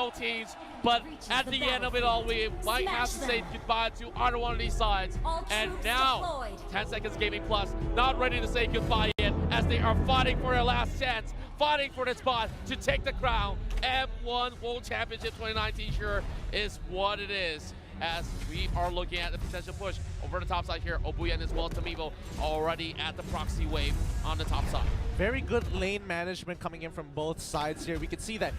both teams, but at the end of it all, we might have to say goodbye to either one of these sides. And now, 10 Seconds Gaming Plus, not ready to say goodbye yet, as they are fighting for their last chance, fighting for the spot to take the crown. M1 World Championship 2019 sure is what it is, as we are looking at the potential push over the top side here. Obuyan as well as Tamibo already at the proxy wave on the top side. Very good lane management coming in from both sides here. We can see that,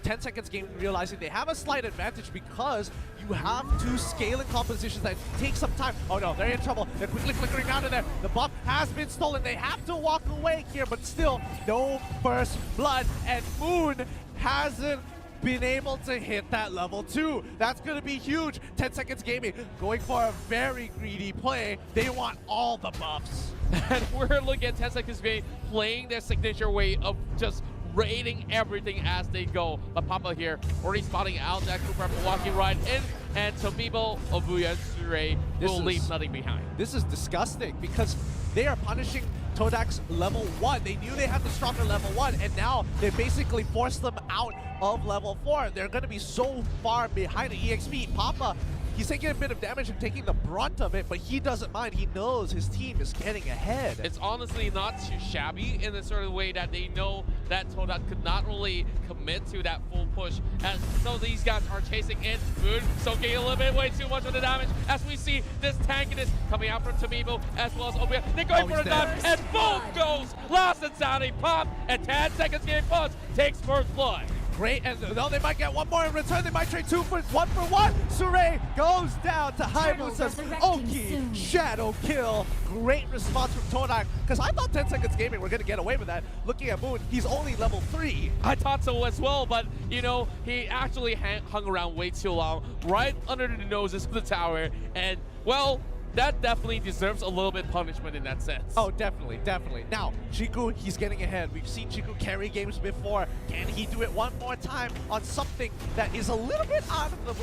10 Seconds Gaming realizing they have a slight advantage because you have two scaling compositions that take some time. Oh no, they're in trouble. They're quickly flickering out of there. The buff has been stolen. They have to walk away here, but still no first blood. And Moon hasn't been able to hit that level 2. That's going to be huge. 10 Seconds Gaming going for a very greedy play. They want all the buffs. And we're looking at 10 Seconds Gaming playing their signature way of just raiding everything as they go. But Papa here already spotting out that group rep, walking right in, and Tamibo, Obuya, Sure will leave nothing behind. This is disgusting because they are punishing TODAK's level 1. They knew they had the stronger level 1, and now they basically forced them out of level 4. They're going to be so far behind the EXP. Papa, he's taking a bit of damage and taking the brunt of it, but he doesn't mind. He knows his team is getting ahead. It's honestly not too shabby in the sort of way that they know that TODAK could not really commit to that full push, as some of these guys are chasing in. Moon soaking a little bit way too much of the damage, as we see this tankiness coming out from Tamibo as well as Obuya. They're going for the dive, and boom goes Last Insanity Pop, and 10 Seconds Game Plus takes first blood. Great, and no, they might get one more in return. They might trade one for one. Sure goes down to Haibu, says Oki, shadow kill. Great response from TODAK, because I thought 10 Seconds Gaming were going to get away with that. Looking at Moon, he's only level 3. I thought so as well, but he actually hung around way too long, right under the noses of the tower, and well, that definitely deserves a little bit punishment in that sense. Oh, definitely, definitely. Now, Chiku, he's getting ahead. We've seen Chiku carry games before. Can he do it one more time on something that is a little bit out of the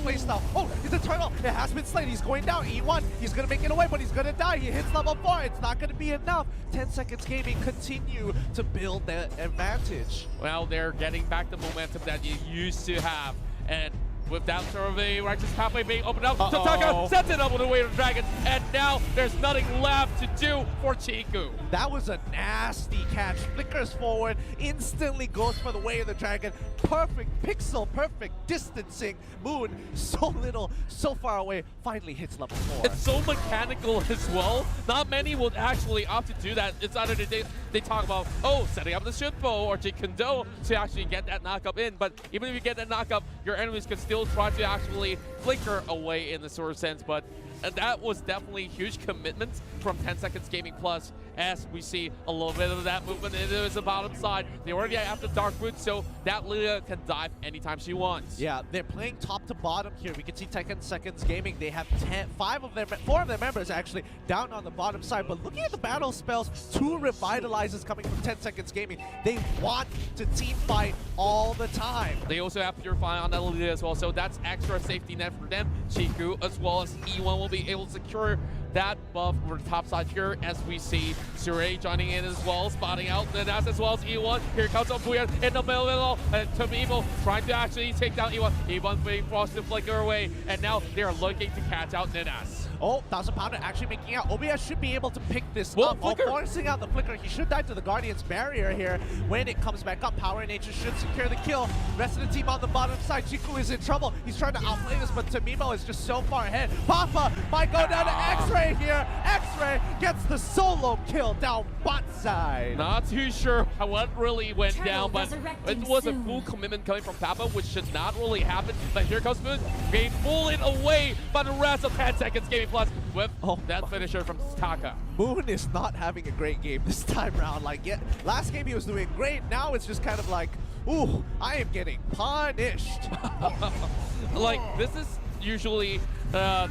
place now? Oh, he's a turtle. It has been slain. He's going down. E1. He's going to make it away, but he's going to die. He hits level 4. It's not going to be enough. 10 Seconds Gaming continue to build that advantage. Well, they're getting back the momentum that you used to have, and with that sort of a righteous pathway being opened up, TODAK sets it up with the way of the dragon, and now there's nothing left to do for Chiku. That was a nasty catch. Flickers forward, instantly goes for the way of the dragon. Perfect pixel, perfect distancing. Moon, so little, so far away, finally hits level 4. It's so mechanical as well. Not many would actually opt to do that. It's either they talk about, setting up the Shunpo or Jikundo to actually get that knockup in, but even if you get that knockup, your enemies can still try to actually flicker away in the sort of sense, but that was definitely a huge commitment from 10 Seconds Gaming Plus, as we see a little bit of that movement into the bottom side. They already have the Dark Root, so that Lydia can dive anytime she wants. Yeah, they're playing top to bottom here. We can see 10 Seconds Gaming, they have 4 of their members actually down on the bottom side, but looking at the battle spells, 2 revitalizes coming from 10 Seconds Gaming. They want to team fight all the time. They also have Purify on that Lydia as well, so that's extra safety net for them. Chiku as well as E1 will be able to secure that buff over the top side here, as we see Sure joining in as well, spotting out the Nas as well as E1. Here comes Obuya in the middle, and Tamibo trying to actually take down E1. E1 being forced to flicker away, and now they are looking to catch out Ninas. Oh, 1000 Pounder actually making out. Obuya should be able to pick this up. Forcing out the flicker. He should die to the Guardian's barrier here. When it comes back up, Power and Nature should secure the kill. Rest of the team on the bottom side. Chiku is in trouble. He's trying to outplay this, but Tamibo is just so far ahead. Papa might go down to X-Ray here. X-Ray gets the solo kill down bot side. Not too sure what really went down, but it was a full commitment coming from Papa, which should not really happen. But here comes Moon, being bullied away by the rest of 10 Seconds Gaming Plus with that finisher from Taka. Moon is not having a great game this time around. Last game he was doing great. Now it's just kind of like, ooh, I am getting punished. This is usually the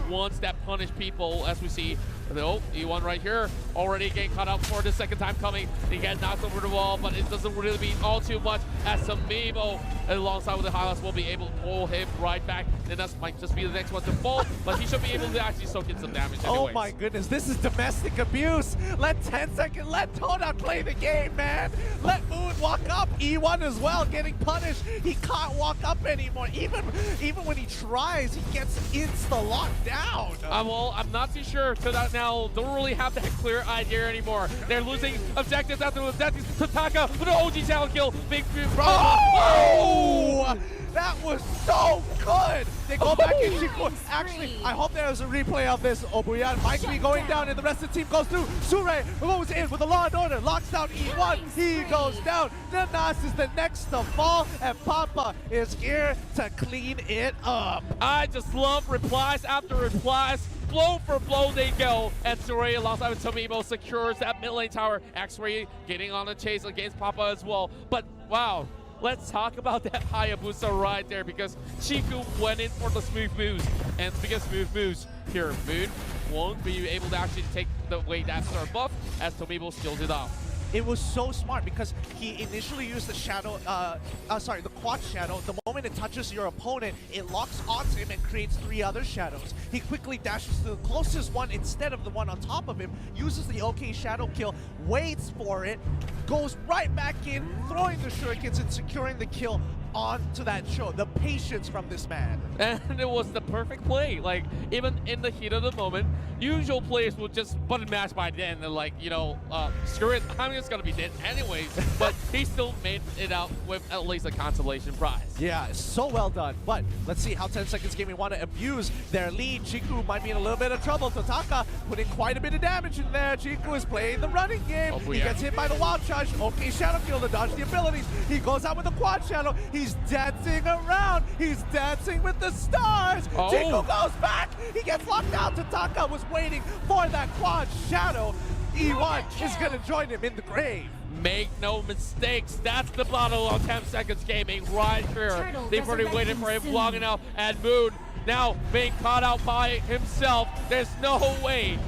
ones that punish people, as we see No, E1 right here, already getting caught up for the second time coming. He gets knocked over the wall, but it doesn't really mean all too much as Tomibo, alongside with the highlights, will be able to pull him right back. And that might just be the next one to fall, but he should be able to actually soak in some damage anyways. Oh my goodness, this is domestic abuse. Let 10 seconds, let TODAK play the game, man. Let Moon walk up. E1 as well, getting punished. He can't walk up anymore. Even when he tries, he gets insta-locked down. Well, I'm not too sure. TODAK now don't really have that clear idea anymore. They're losing objectives after objectives. TODAK with an OG challenge kill. Big problem. Oh! That was so good! They go back in Chico. Actually, I hope there is a replay of this. Obuyan might be going down and the rest of the team goes through. Sure goes in with a Law and Order, locks down E1. He goes down. Nanas is the next to fall, and Papa is here to clean it up. I just love replies after replies. Blow for blow they go, and Soraya alongside with Tomibo secures that mid lane tower. X-Ray getting on the chase against Papa as well. But wow, let's talk about that Hayabusa right there, because Chiku went in for the smooth moves. And speaking of smooth moves, here, Moon won't be able to actually take the way that sort of buff as Tomibo steals it off. It was so smart because he initially used the shadow, the quad shadow. The moment it touches your opponent, it locks onto him and creates 3 other shadows. He quickly dashes to the closest one instead of the one on top of him, uses the OK shadow kill, waits for it, goes right back in, throwing the shurikens and securing the kill onto that show. The patience from this man. And it was the perfect play. Like, even in the heat of the moment, usual players would just button mash by then and like, you know, screw it, I'm just gonna be dead anyways. But he still made it out with at least a consolation prize. Yeah, so well done. But let's see how 10 Seconds Gaming want to abuse their lead. Chiku might be in a little bit of trouble. TODAK putting quite a bit of damage in there. Chiku is playing the running game. Oh, he gets hit by the wild charge. Okay, shadow kill to dodge the abilities. He goes out with the quad shadow. He's dancing around. He's dancing with the stars. Oh. Chiku goes back. He gets locked out. TODAK was waiting for that quad shadow. E1 is going to join him in the grave. Make no mistakes, that's the bottle of 10 Seconds Gaming right here. They've already waited for him long enough, and Moon now being caught out by himself. There's no way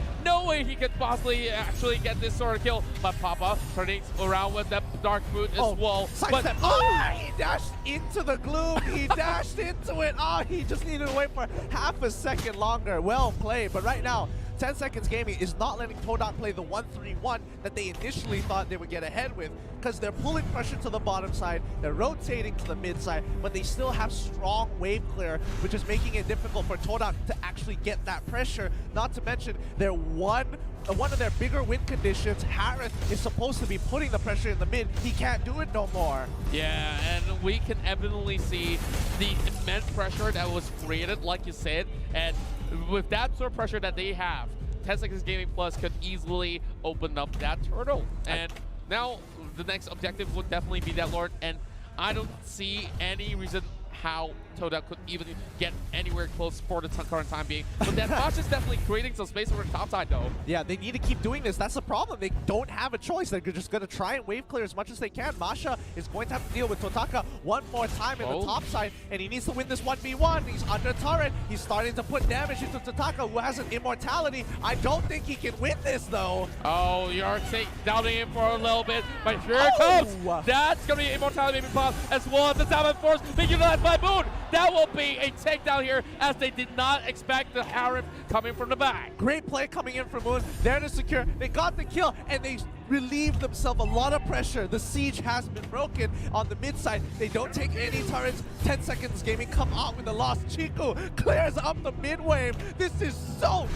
he could possibly actually get this sort of kill. But Papa turning around with that dark boot as well. But he dashed into the gloom. He dashed into it. He just needed to wait for half a second longer. Well played. But right now, 10 Seconds Gaming is not letting TODAK play the 1-3-1 that they initially thought they would get ahead with, because they're pulling pressure to the bottom side, they're rotating to the mid side, but they still have strong wave clear, which is making it difficult for TODAK to actually get that pressure. Not to mention, they're one of their bigger win conditions, Harith, is supposed to be putting the pressure in the mid. He can't do it no more. yeah, and we can evidently see the immense pressure that was created, like you said, and with that sort of pressure that they have, 10 Seconds Gaming Plus could easily open up that turtle. And now the next objective would definitely be that Lord, and I don't see any reason how TODAK could even get anywhere close for the current time being. But that Masha is definitely creating some space over the top side though. Yeah, they need to keep doing this. That's the problem. They don't have a choice. They're just going to try and wave clear as much as they can. Masha is going to have to deal with TODAK one more time in the top side, and he needs to win this 1v1. He's under turret. He's starting to put damage into TODAK, who has an immortality. I don't think he can win this though. Oh, you're doubting him for a little bit, but here it comes. That's going to be immortality maybe pop as well as the Salmon Force being utilized by Moon. That will be a takedown here, as they did not expect the Harif coming from the back. Great play coming in from Moon. There to secure. They got the kill, and they relieved themselves a lot of pressure. The siege has been broken on the mid side. They don't take any turrets. 10 Seconds Gaming come out with a loss. Chiku clears up the mid wave. This is so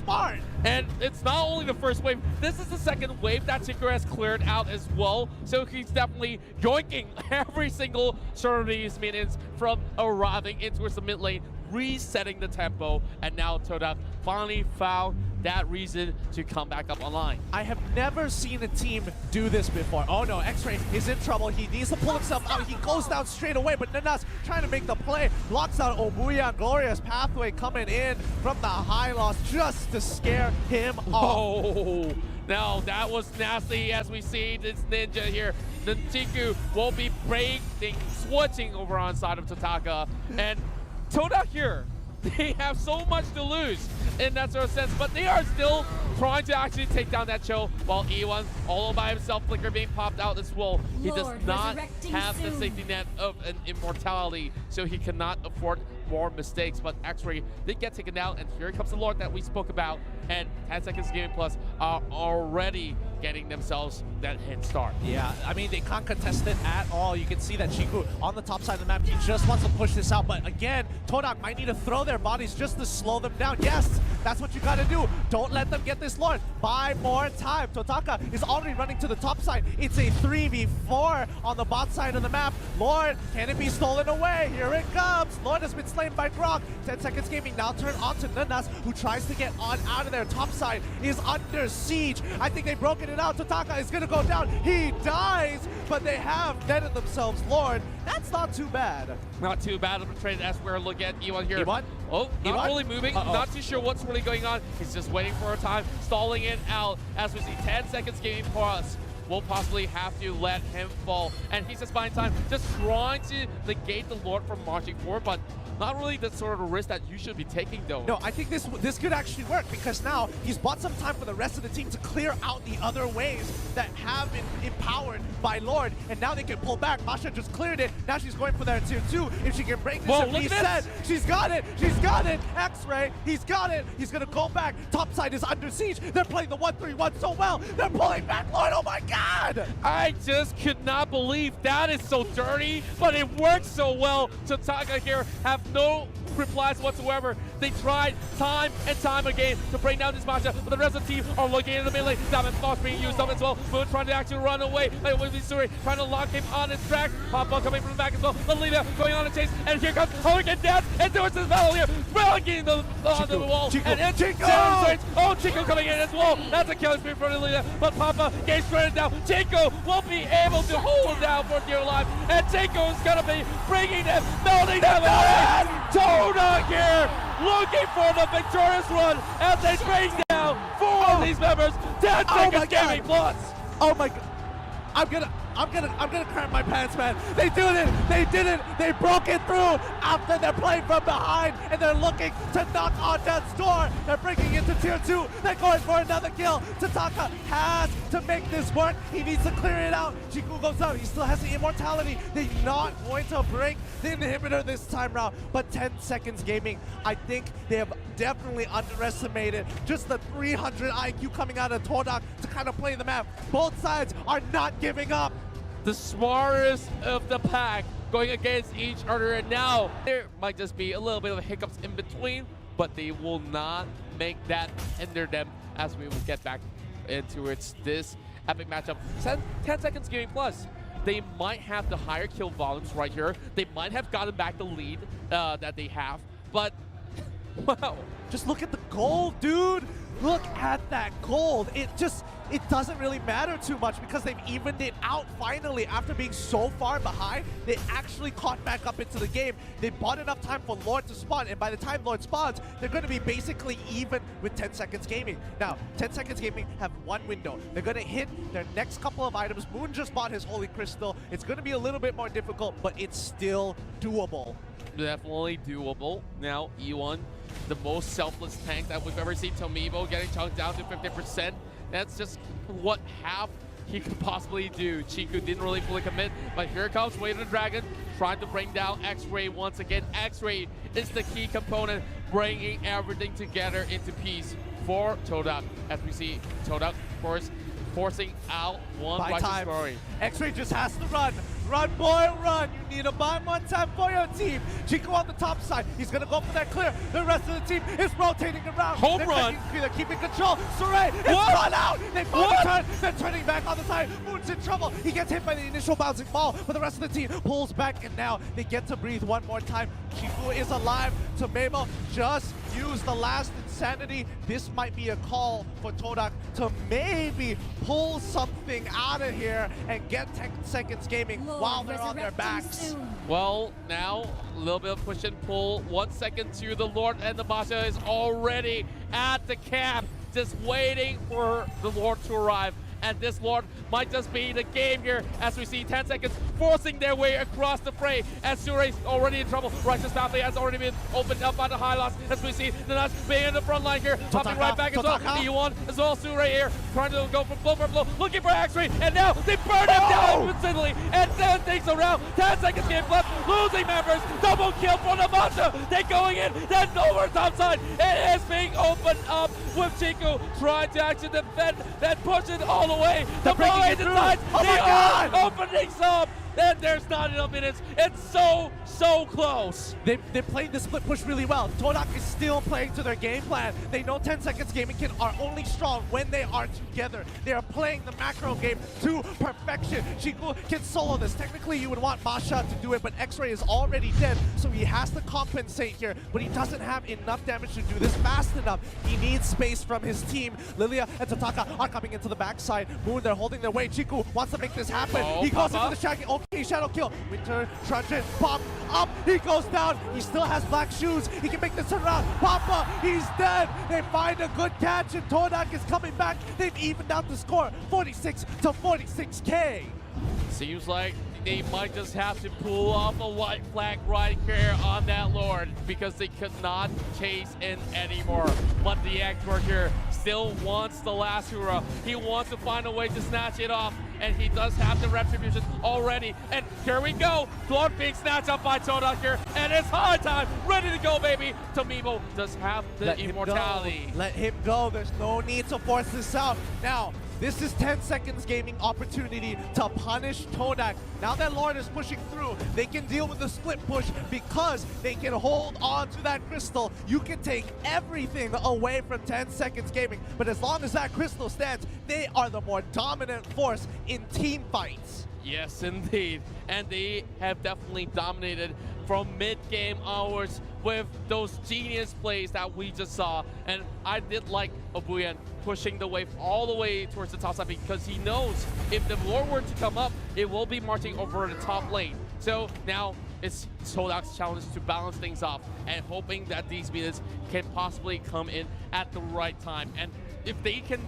smart. And it's not only the first wave, this is the second wave that Chiku has cleared out as well. So he's definitely yoinking every single sort of these minions from arriving into the mid lane, resetting the tempo, and now TODAK finally found that reason to come back up online. I have never seen a team do this before. Oh no, X-Ray is in trouble. He needs to pull himself out. He goes down straight away, but Nanas trying to make the play. Blocks out Obuya. Glorious pathway coming in from the high loss just to scare him off. Oh, now that was nasty, as we see this ninja here. The Chiku will be breaking, switching over on side of TODAK. And TODAK here, they have so much to lose in that sort of sense, but they are still trying to actually take down that show while E1 all by himself, Flicker being popped out as well. He does not have the safety net of an immortality, so he cannot afford more mistakes, but X-Ray did get taken down, and here comes the Lord that we spoke about, and 10 Seconds Gaming Plus are already getting themselves that head start. Yeah, I mean, they can't contest it at all. You can see that Chiku on the top side of the map, he just wants to push this out, but again, TODAK might need to throw their bodies just to slow them down. Yes, that's what you gotta do. Don't let them get this Lord. Buy more time. TODAK is already running to the top side. It's a 3v4 on the bot side of the map. Lord, can it be stolen away? Here it comes. Lord has been slain by Grok. 10 Seconds Gaming now turn on to Nanas, who tries to get on out of there. Top side is under siege. I think they've broken it out. TODAK is gonna go down. He dies, but they have netted themselves Lord. That's not too bad. Not too bad of a trade as we're looking at E1 here. E1? Oh, not E1? really moving. Not too sure what's really going on. He's just waiting for a time, stalling it out as we see 10 Seconds Gaming Plus will possibly have to let him fall. And he's just buying time, just trying to negate the Lord from marching forward, but not really the sort of risk that you should be taking, though. No, I think this could actually work, because now he's bought some time for the rest of the team to clear out the other waves that have been empowered by Lord, and now they can pull back. Masha just cleared it. Now she's going for their tier 2. If she can break this and reset, she's got it. She's got it. X-Ray, he's got it. He's gonna go back. Top side is under siege. They're playing the 1-3-1 so well. They're pulling back Lord. Oh my God! I just could not believe that is so dirty, but it works so well. TODAK here have no replies whatsoever. They tried time and time again to bring down this matchup, but the rest of the team are looking in the mid lane. Diamond Fox being used up as well. Moon trying to actually run away. Suri trying to lock him on his track. Papa coming from the back as well. Lolita going on a chase, and here comes Hurricane Dance and towards this battle here. Relegating onto the wall. And it's Chico! Oh, Chico coming in as well. That's a killing spree for Lolita, but Papa gets shredded down. Chico won't be able to hold him down for dear life, and Chico is gonna be bringing them, melting them away. TODAK here, looking for the victorious run as they bring down 4 of these members. 10 Seconds Gaming Plus. Oh my God! I'm gonna crap my pants, man. They did it. They did it. They broke it through after they're playing from behind and they're looking to knock on death's door. They're breaking into tier 2. They're going for another kill. TODAK has to make this work. He needs to clear it out. Chiku goes out. He still has the immortality. They're not going to break the inhibitor this time round. But 10 Seconds Gaming, I think they have definitely underestimated just the 300 IQ coming out of TODAK to kind of play the map. Both sides are not giving up. The smartest of the pack going against each other, and now there might just be a little bit of hiccups in between, but they will not make that hinder them as we will get back into this epic matchup. 10 Seconds Gaming Plus, they might have the higher kill volumes right here. They might have gotten back the lead that they have, but wow. Just look at the gold, dude. Look at that gold. It doesn't really matter too much because they've evened it out finally after being so far behind. They actually caught back up into the game. They bought enough time for Lord to spawn, and by the time Lord spawns, they're going to be basically even with 10 Seconds Gaming. Now, 10 Seconds Gaming have one window. They're going to hit their next couple of items. Moon just bought his Holy Crystal. It's going to be a little bit more difficult, but it's still doable. Definitely doable. Now, E1, the most selfless tank that we've ever seen. Tomibo getting chunked down to 50%. That's just what half he could possibly do. Chiku didn't really fully commit, but here comes Way of the Dragon, trying to bring down X-Ray once again. X-Ray is the key component, bringing everything together into peace for TODAK. As we see TODAK, of course, forcing out one righteous story. X-Ray just has to run. Run, boy, run. You need to buy one time for your team. Chico on the top side. He's going to go for that clear. The rest of the team is rotating around. Home run. They're keeping control. Saray is run out. They finally turn. They're turning back on the side. Moon's in trouble. He gets hit by the initial bouncing ball, but the rest of the team pulls back, and now they get to breathe one more time. Chico is alive. Tomibo just used the last insanity. This might be a call for TODAK to maybe pull something out of here and get 10 Seconds Gaming while they're on their backs. Well, now a little bit of push and pull. 1 second to the Lord, and the Masha is already at the camp, just waiting for the Lord to arrive. and this Lord might just be the game here as we see 10 seconds forcing their way across the fray as Suray's already in trouble. Righteous Pathway has already been opened up by the high loss as we see the Nuts being in the front line here, popping right back as well. E1 as well, Suray here trying to go for blow, looking for X-Ray, and now they burn him down instantly, and 7 things around, 10 seconds game left, losing members, double kill for the Masha, they're going in, then over top side, it is being opened up with Chiku trying to actually defend, then push it all the way, the ball is inside, they are opening up, and there's not enough minutes, it's so close. They played the split push really well. TODAK is still playing to their game plan. They know 10 seconds gaming are only strong when they are together. They are playing the macro game to perfection. Chiku can solo this. Technically, you would want Masha to do it, but X-Ray is already dead, so he has to compensate here, but he doesn't have enough damage to do this fast enough. He needs space from his team. Lilia and TODAK are coming into the backside. Moon, they're holding their way. Chiku wants to make this happen. He goes into the shadow. Okay, shadow kill. Winter, Truncheon, pop, up. He goes down. He still has black shoes. He can make this turnaround. Papa, he's dead. They find a good catch, and TODAK is coming back. They've evened out the score, 46 to 46K. Seems like they might just have to pull off a white flag right here on that Lord because they could not chase in anymore. But the expert here still wants the last hurrah. He wants to find a way to snatch it off, and he does have the retribution already. And here we go, Lord being snatched up by TODAK here, and it's hard time, ready to go, baby. Tomimo does have the immortality. Let him go. There's no need to force this out. Now, this is 10 seconds gaming opportunity to punish TODAK. Now that Lord is pushing through, they can deal with the split push because they can hold on to that crystal. You can take everything away from 10 seconds gaming, but as long as that crystal stands, they are the more dominant force in team fights. Yes, indeed. And they have definitely dominated from mid-game hours with those genius plays that we just saw. And I did like Obuyan pushing the wave all the way towards the top side because he knows if the Lord were to come up, it will be marching over the top lane. So now it's TODAK's challenge to balance things off and hoping that these minutes can possibly come in at the right time. And if they can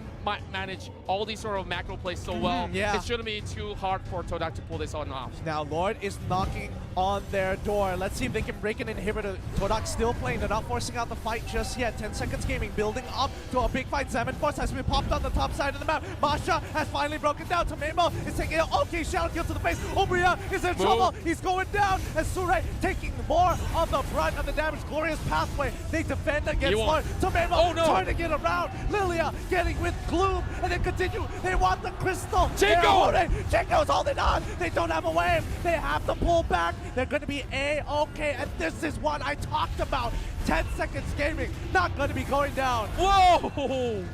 manage all these sort of macro plays so well, it shouldn't be too hard for TODAK to pull this on off. Now Lord is knocking on their door. Let's see if they can break an inhibitor. TODAK still playing. They're not forcing out the fight just yet. 10 seconds gaming, building up to a big fight. Zemen Force has been popped on the top side of the map. Masha has finally broken down. Tomemo is taking it. Okay, shadow kill to the face. Obuya is in trouble. He's going down. And Suray taking more of the brunt of the damage. Glorious Pathway. They defend against Lord. Tomemo trying to get around. Lilia getting with Gloom, and then continue. They want the crystal. Chico's holding on. They don't have a wave. They have to pull back. They're going to be A-okay, and this is what I talked about. 10 seconds gaming, not going to be going down. Whoa!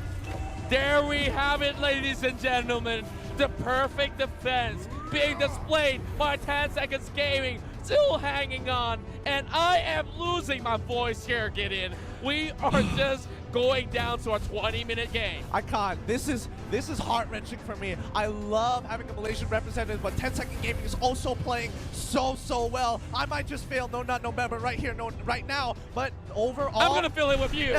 There we have it, ladies and gentlemen. The perfect defense being displayed by 10 seconds gaming, still hanging on, and I am losing my voice here, Gideon. We are just going down to a 20-minute game. I can't. This is heart-wrenching for me. I love having a Malaysian representative, but 10-second gaming is also playing so well. I might just fail No Nut November right here, right now, but overall... I'm gonna fill it with you.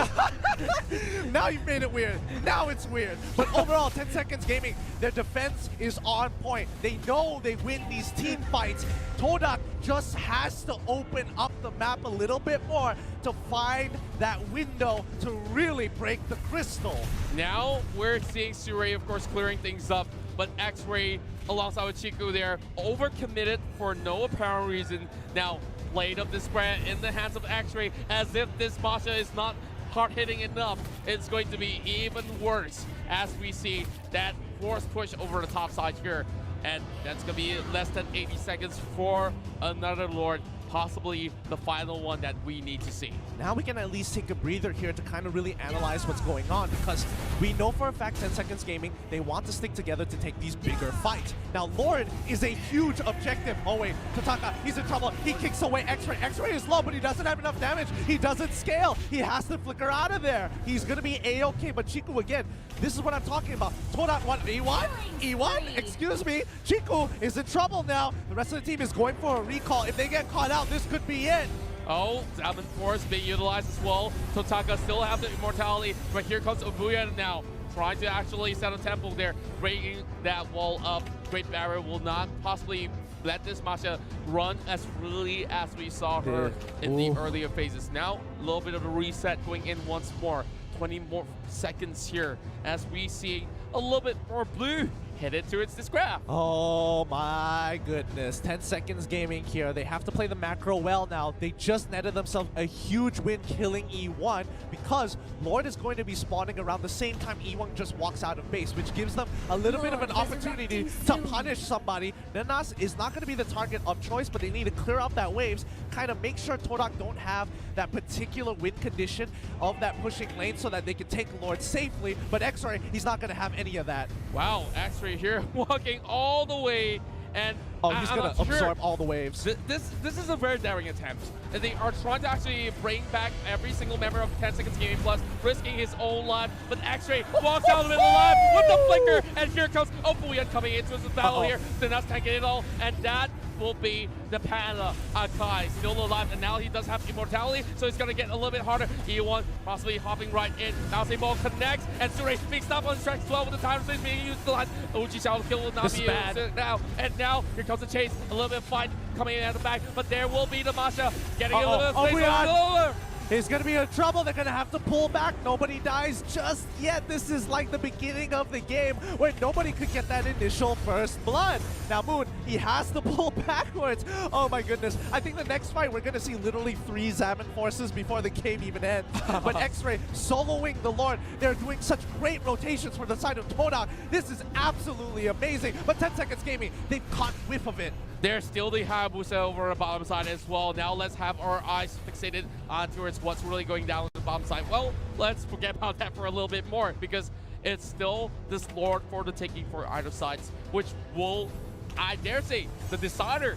Now you've made it weird. Now it's weird. But overall, 10 seconds gaming, their defense is on point. They know they win these team fights. TODAK just has to open up the map a little bit more to find that window to really break the crystal. Now we're seeing Suray, of course, clearing things up, but X-Ray alongside with Chiku there, overcommitted for no apparent reason. Now played up the spread in the hands of X-Ray as if this Masha is not hard-hitting enough. It's going to be even worse as we see that force push over the top side here. And that's going to be less than 80 seconds for another Lord, possibly the final one that we need to see. Now we can at least take a breather here to kind of really analyze what's going on, because we know for a fact 10 seconds gaming, they want to stick together to take these bigger fights. Now Lord is a huge objective. Oh wait, TODAK, he's in trouble. He kicks away X-Ray. X-Ray is low, but he doesn't have enough damage. He doesn't scale. He has to flicker out of there. He's gonna be A-okay, but Chiku again, this is what I'm talking about. TODAK, what, E1? E1? Excuse me. Chiku is in trouble now. The rest of the team is going for a recall. If they get caught out, this could be it. Oh, Zemen Force being utilized as well. TODAK still have the immortality, but here comes Obuya now. trying to actually set a tempo there, breaking that wall up. Great Barrier will not possibly let this Masha run as freely as we saw her in the earlier phases. Now, a little bit of a reset going in once more. 20 more seconds here as we see a little bit more blue headed towards this graph. Oh my goodness. 10 seconds gaming here. They have to play the macro well now. They just netted themselves a huge win killing E1 because Lord is going to be spawning around the same time E1 just walks out of base, which gives them a little bit of an opportunity to punish somebody. Nanas is not going to be the target of choice, but they need to clear up that waves, kind of make sure TODAK don't have that particular win condition of that pushing lane so that they can take Lord safely. But X-Ray, he's not going to have any of that. Wow, X-Ray here walking all the way, and he's going to absorb all the waves. This is a very daring attempt. They are trying to actually bring back every single member of 10 Seconds Gaming Plus, risking his own life, but X-Ray walks out of it alive with the flicker, and here comes Opuyan coming into this battle here. Nanas tanking it all, and that will be the Panda. Akai still alive, and now he does have immortality, so it's gonna get a little bit harder. E1 possibly hopping right in. Now Ball connects, and Sure being stopped on the track 12 with the time space being utilized. Uchi Xiao kill will not be used now. And now here comes the chase. A little bit of fight coming in at the back, but there will be the Masha getting a little bit of space over. He's going to be in trouble. They're going to have to pull back. Nobody dies just yet. This is like the beginning of the game where nobody could get that initial first blood. Now, Moon, he has to pull backwards. Oh, my goodness. I think the next fight, we're going to see literally 3 Zaman forces before the game even ends. But X-Ray soloing the Lord. They're doing such great rotations for the side of TODAK. This is absolutely amazing. But 10 Seconds Gaming, they've caught whiff of it. There's still the Hayabusa over the bottom side as well. Now let's have our eyes fixated on towards what's really going down on the bottom side. Well, let's forget about that for a little bit more because it's still this Lord for the taking for either sides, which will, I dare say, the decider.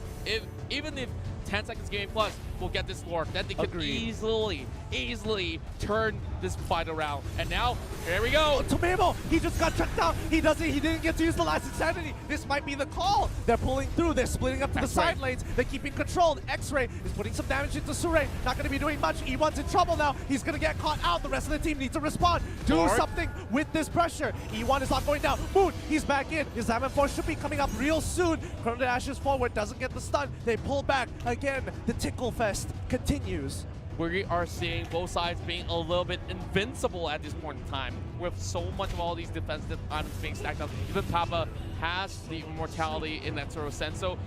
Even if 10 Seconds Gaming Plus will get this Lord, then they could easily turn this fight around. And now, here we go. Tomemo, he just got checked out. He didn't get to use the last insanity. This might be the call. They're pulling through. They're splitting up to the side lanes. They're keeping control. X-Ray is putting some damage into Sure. Not going to be doing much. E1's in trouble now. He's going to get caught out. The rest of the team needs to respond. Do something with this pressure. E1 is not going down. Moon, he's back in. His Zaman Force should be coming up real soon. Chrono dashes forward. Doesn't get the stun. They pull back. Again, the Tickle Fest continues. We are seeing both sides being a little bit invincible at this point in time with so much of all these defensive items being stacked up. Even Papa has the immortality in that sort of sense. So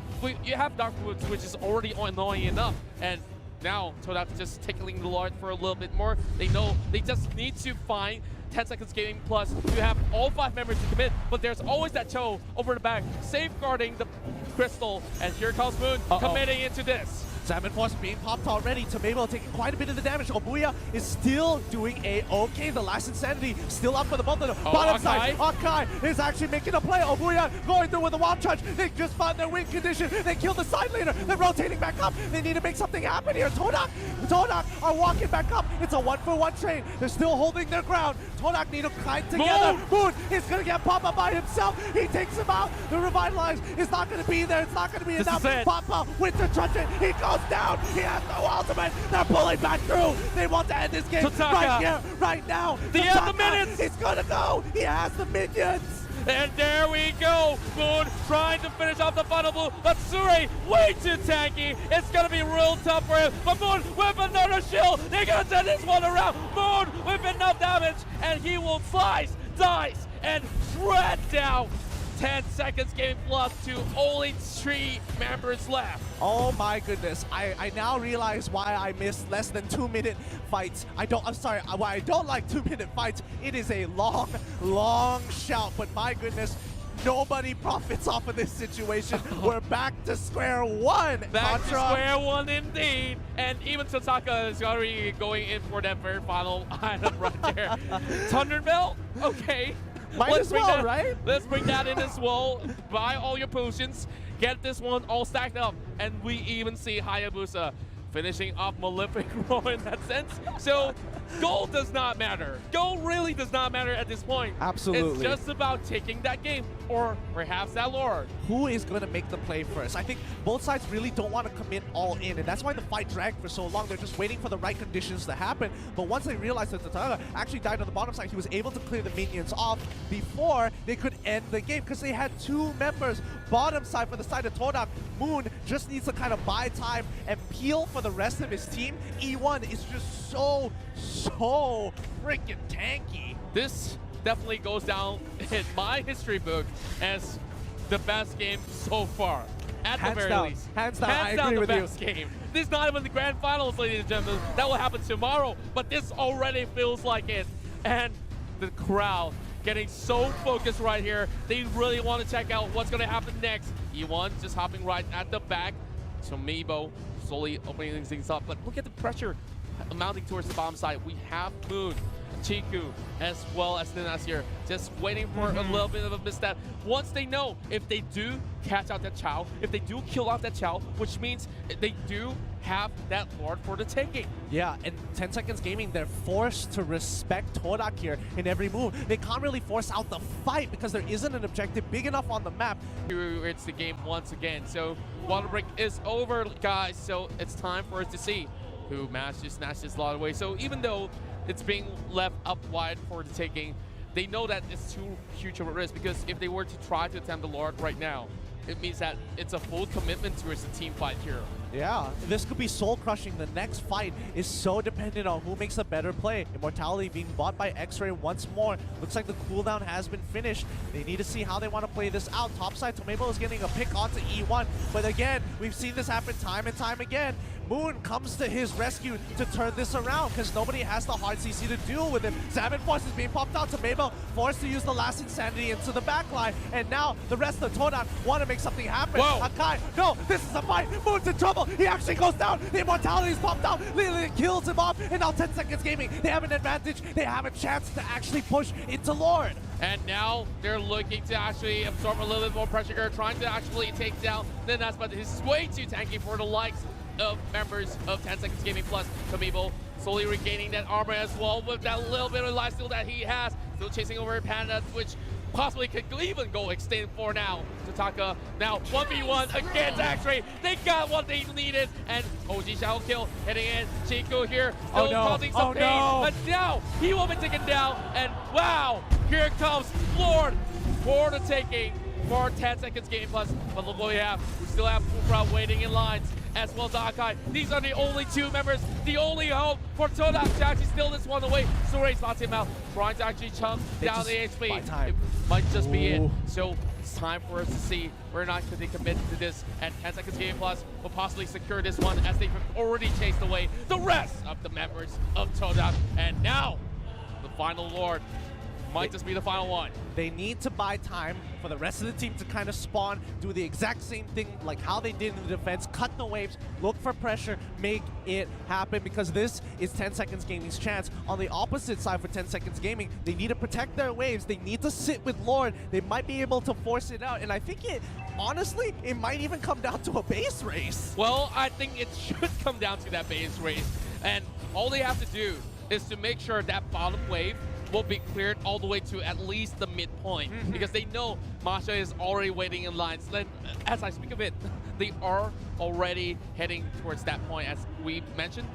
you have Dark Woods, which is already annoying enough. And now TODAK just tickling the Lord for a little bit more. They know they just need to find 10 Seconds Gaming Plus to have all 5 members to commit, but there's always that toe over the back safeguarding the crystal, and here comes Moon committing into this. Zaman Force being popped already. Tomemo taking quite a bit of the damage. Obuya is still doing a-okay. The last insanity still up for the both of them. Bottom side, Akai is actually making a play. Obuya going through with a wild charge. They just found their win condition. They killed the side laner. They're rotating back up. They need to make something happen here. TODAK are walking back up. It's a 1-for-1 trade. They're still holding their ground. TODAK need to kite together. Moon is going to get Papa by himself. He takes him out. The Revitalize is not going to be there. It's not going to be enough. Papa with the truncheon. He goes down. He has no ultimate. They're pulling back through. They want to end this game right here, right now. The end of the minutes. He's going to go. He has the minions. And there we go. Moon trying to finish off the final blue, but Sure way too tanky. It's going to be real tough for him. But Moon with another shield. They're going to send this one around. Moon with enough damage, and he will slice, dice, and shred down 10 Seconds Gaming Plus to only 3 members left. Oh my goodness. I now realize why I missed less than 2-minute fights. I'm sorry, why I don't like 2-minute fights. It is a long shout, but my goodness, nobody profits off of this situation. We're back to square one. Back to square one indeed. And even Totaka is already going in for that very final item right there. Thunder Belt? Okay. Let's bring that in as well. Buy all your potions. Get this one all stacked up. And we even see Hayabusa finishing off Malefic Row in that sense. So goal does not matter. Goal really does not matter at this point. Absolutely. It's just about taking that game, or perhaps that Lord. Who is going to make the play first? I think both sides really don't want to commit all in, and that's why the fight dragged for so long. They're just waiting for the right conditions to happen. But once they realized that TODAK actually died on the bottom side, he was able to clear the minions off before they could end the game, because they had 2 members bottom side for the side of TODAK. Moon just needs to kind of buy time and peel for the rest of his team. E1 is just so freaking tanky. This definitely goes down in my history book as the best game so far. At the very least. Hands down, I agree with you. Hands down the best game. This is not even the grand finals, ladies and gentlemen. That will happen tomorrow, but this already feels like it. And the crowd getting so focused right here. They really want to check out what's going to happen next. E1 just hopping right at the back. So Meibo slowly opening things up. But look at the pressure mounting towards the bottom side. We have Moon, Chiku, as well as Ninas here, just waiting for a little bit of a misstep. Once they know if they do catch out that Chow, if they do kill off that Chow, which means they do have that Lord for the taking. Yeah, and 10 Seconds Gaming, they're forced to respect TODAK here in every move. They can't really force out the fight because there isn't an objective big enough on the map. It's the game once again. So water break is over, guys. So it's time for us to see who managed to snatch this lot away. So even though it's being left up wide for the taking, they know that it's too huge of a risk, because if they were to try to attempt the Lord right now, it means that it's a full commitment towards the team fight here. Yeah, this could be soul-crushing. The next fight is so dependent on who makes a better play. Immortality being bought by X-Ray once more. Looks like the cooldown has been finished. They need to see how they want to play this out. Topside, Tomebo is getting a pick onto E1. But again, we've seen this happen time and time again. Moon comes to his rescue to turn this around, because nobody has the hard CC to deal with him. Salmon Force is being popped out. Tomebo forced to use the last Insanity into the backline. And now the rest of TODAK want to make something happen. Whoa. Akai, no, this is a fight. Moon's in trouble. He actually goes down. The Immortality is popped out. Literally kills him off. And now 10 Seconds Gaming, they have an advantage. They have a chance to actually push into Lord. And now they're looking to actually absorb a little bit more pressure here, trying to actually take down Ninas, but this is way too tanky for the likes of members of 10 Seconds Gaming plus Tomebo, slowly regaining that armor as well with that little bit of lifesteal that he has. Still chasing over Panda, which possibly could even go extend for now. TODAK now 1v1 against X-Ray. They got what they needed, and OG Shadow Kill heading in. Chico here still causing some pain, but now he will be taken down, and wow, here comes Lord for the taking for 10 Seconds Gaming plus. But look what we have. We still have full crowd waiting in lines, as well as Akai. These are the only 2 members, the only hope for TODAK to actually steal this one away. So Ray spots him out, trying to actually chunk down the HP. It might just be it. So it's time for us to see whether or not could they commit to this, and 10 Seconds Gaming Plus will possibly secure this one, as they've already chased away the rest of the members of TODAK. And now, the final Lord might just be the final one. They need to buy time for the rest of the team to kind of spawn, do the exact same thing like how they did in the defense, cut the waves, look for pressure, make it happen, because this is 10 Seconds Gaming's chance. On the opposite side for 10 Seconds Gaming, they need to protect their waves, they need to sit with Lord, they might be able to force it out, and I think honestly, it might even come down to a base race. Well, I think it should come down to that base race, and all they have to do is to make sure that bottom wave will be cleared all the way to at least the midpoint, because they know Masha is already waiting in lines. Then, as I speak of it, they are already heading towards that point, as we mentioned.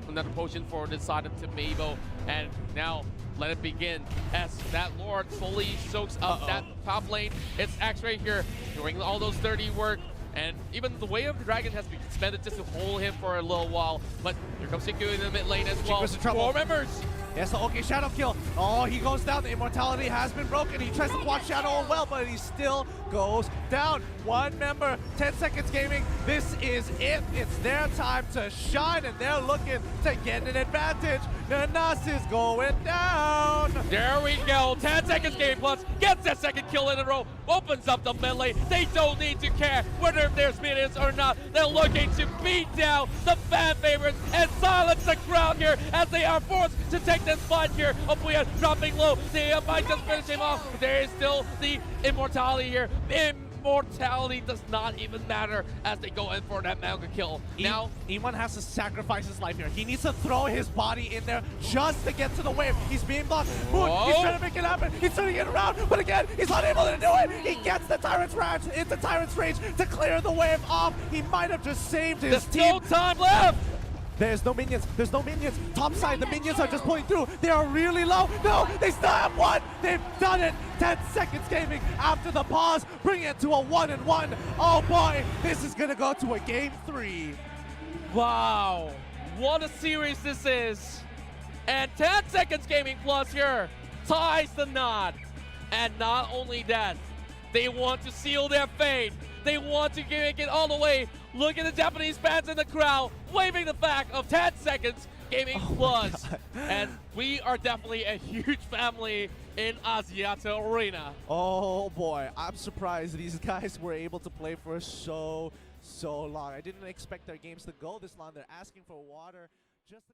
Another potion for the side of Tomebo, and now let it begin as that Lord slowly soaks up that top lane. It's X-Ray here doing all those dirty work, and even the Way of the Dragon has been expended just to hold him for a little while. But here comes Chiku in the mid lane as well. 4 members. Yes, the OK Shadow Kill. Oh, he goes down. The Immortality has been broken. He tries to quad Shadow well, but he still goes down. 1 member, 10 Seconds Gaming. This is it. It's their time to shine, and they're looking to get an advantage. Ninas is going down. There we go. 10 Seconds Gaming plus gets that second kill in a row. Opens up the mid lane. They don't need to care whether there's minions or not. They're looking to beat down the fan favorites and silence the crowd here, as they are forced to take this fight here. Opuya dropping low. They might just finish him off. There is still the Immortality here. immortality does not even matter as they go in for that mega kill. Now, E1 has to sacrifice his life here. He needs to throw his body in there just to get to the wave. He's being blocked. Moon, he's trying to make it happen. He's turning it around, but again, he's not able to do it. He gets the Tyrant's range into Tyrant's range to clear the wave off. He might have just saved his there's team. no time left. There's no minions. There's no minions. Top side, the minions are just pulling through. They are really low. No, they still have one. They've done it. 10 seconds gaming after the pause, bringing it to a 1-1. Oh boy, this is gonna go to a game 3. Wow, what a series this is. And 10 seconds gaming plus here ties the knot. And not only that, they want to seal their fate. They want to make it all the way. Look at the Japanese fans in the crowd waving the fact of 10 seconds gaming plus. And we are definitely a huge family in Asiata Arena. Oh boy, I'm surprised these guys were able to play for so long. I didn't expect their games to go this long. They're asking for water. Just